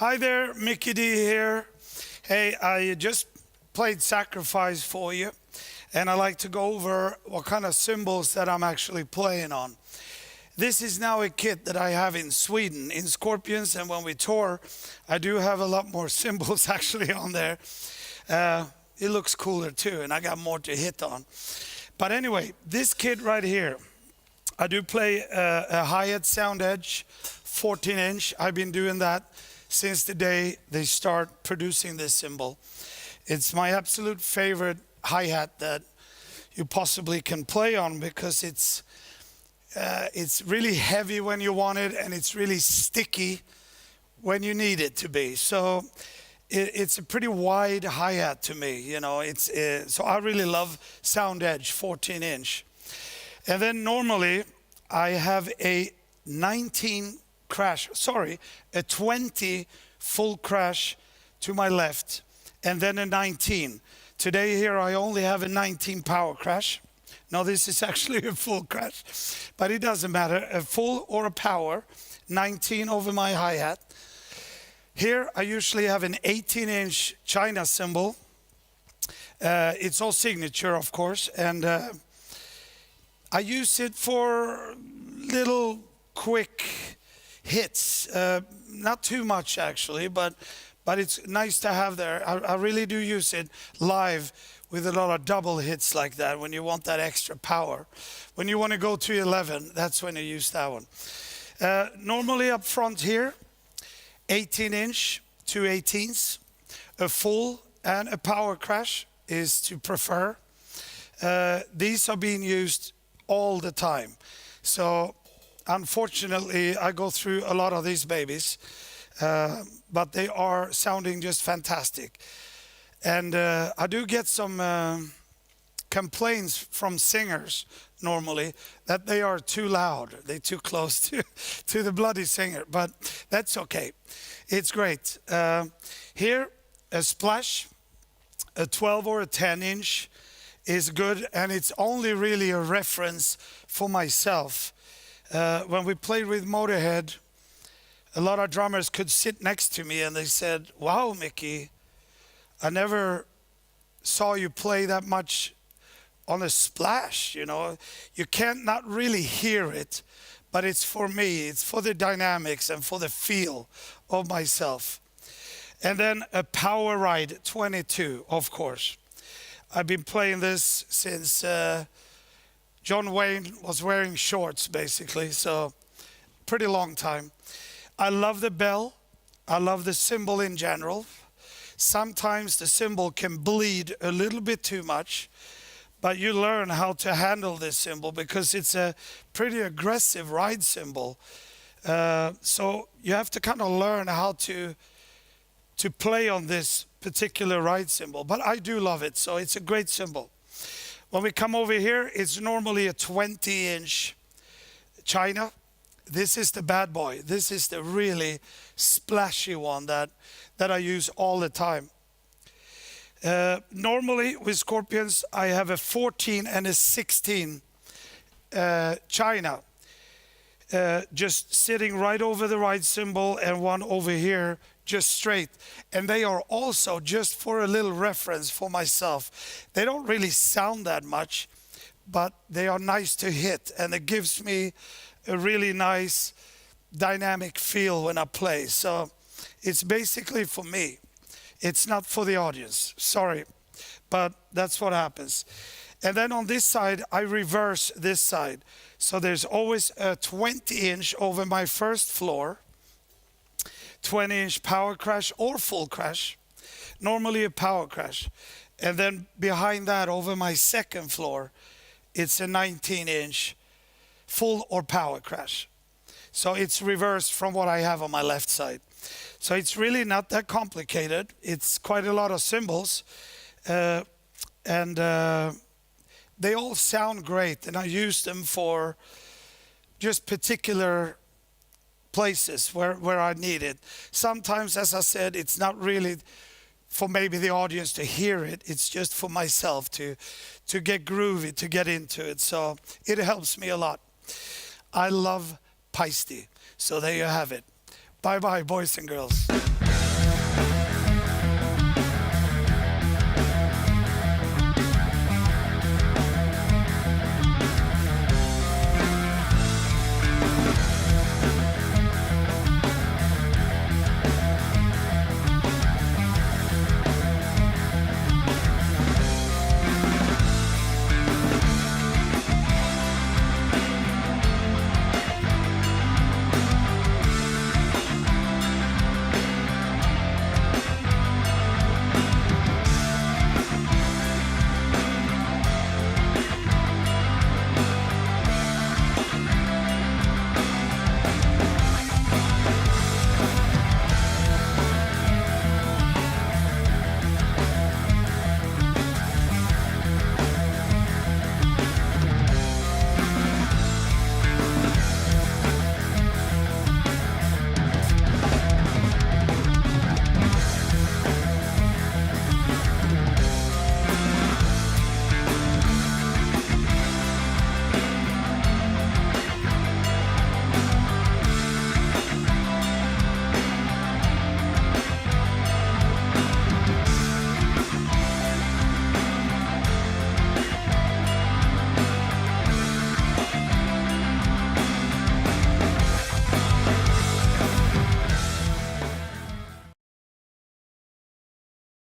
Hi there, Mickey D here. Hey, I just played Sacrifice for you, and I like to go over what kind of cymbals that I'm actually playing on. This is now a kit that I have in Sweden, in Scorpions, and when we tour, I do have a lot more cymbals actually on there. It looks cooler too, and I got more to hit on. But anyway, this kit right here, I do play a hi-hat Sound Edge 14-inch. I've been doing that since the day they start producing this cymbal. It's my absolute favorite hi-hat that you possibly can play on, because it's really heavy when you want it, and it's really sticky when you need it to be. So it's a pretty wide hi-hat to me, you know. So I really love Sound Edge 14-inch. And then normally I have a 20 full crash to my left, and then a 19. Today here I only have a 19 power crash. No, this is actually a full crash, but it doesn't matter, a full or a power, 19 over my hi-hat. Here I usually have an 18-inch China cymbal. It's all signature, of course, and I use it for little quick hits, not too much actually, but it's nice to have there. I really do use it live with a lot of double hits like that, when you want that extra power. When you want to go to 11, that's when you use that one. Normally up front here, 18-inch, 2 18s, a full and a power crash is to prefer. These are being used all the time. So unfortunately, I go through a lot of these babies, but they are sounding just fantastic. And I do get some complaints from singers normally that they are too loud, they're too close to the bloody singer, but that's okay. It's great. Here, a splash, a 12 or a 10-inch is good, and it's only really a reference for myself. When we played with Motorhead, a lot of drummers could sit next to me and they said, "Wow, Mickey, I never saw you play that much on a splash, you know. You can't not really hear it, but it's for me, it's for the dynamics and for the feel of myself." And then a Power Ride 22, of course. I've been playing this since John Wayne was wearing shorts, basically, so pretty long time. I love the bell. I love the cymbal in general. Sometimes the cymbal can bleed a little bit too much, but you learn how to handle this cymbal because it's a pretty aggressive ride cymbal. So you have to kind of learn how to play on this particular ride cymbal, but I do love it, so it's a great cymbal. When we come over here, it's normally a 20-inch China. This is the bad boy. This is the really splashy one that I use all the time. Normally with Scorpions, I have a 14 and a 16 China, just sitting right over the ride cymbal, and one over here just straight. And they are also, just for a little reference for myself, they don't really sound that much, but they are nice to hit, and it gives me a really nice dynamic feel when I play. So it's basically for me. It's not for the audience. Sorry, but that's what happens. And then on this side, I reverse this side. So there's always a 20-inch over my first floor, 20-inch power crash or full crash, normally a power crash. And then behind that, over my second floor, it's a 19-inch full or power crash. So it's reversed from what I have on my left side. So it's really not that complicated. It's quite a lot of cymbals, and they all sound great, and I use them for just particular places where I need it. Sometimes, as I said, it's not really for maybe the audience to hear it. It's just for myself to get groovy, to get into it. So it helps me a lot. I love Paiste. So there you have it. Bye-bye, boys and girls.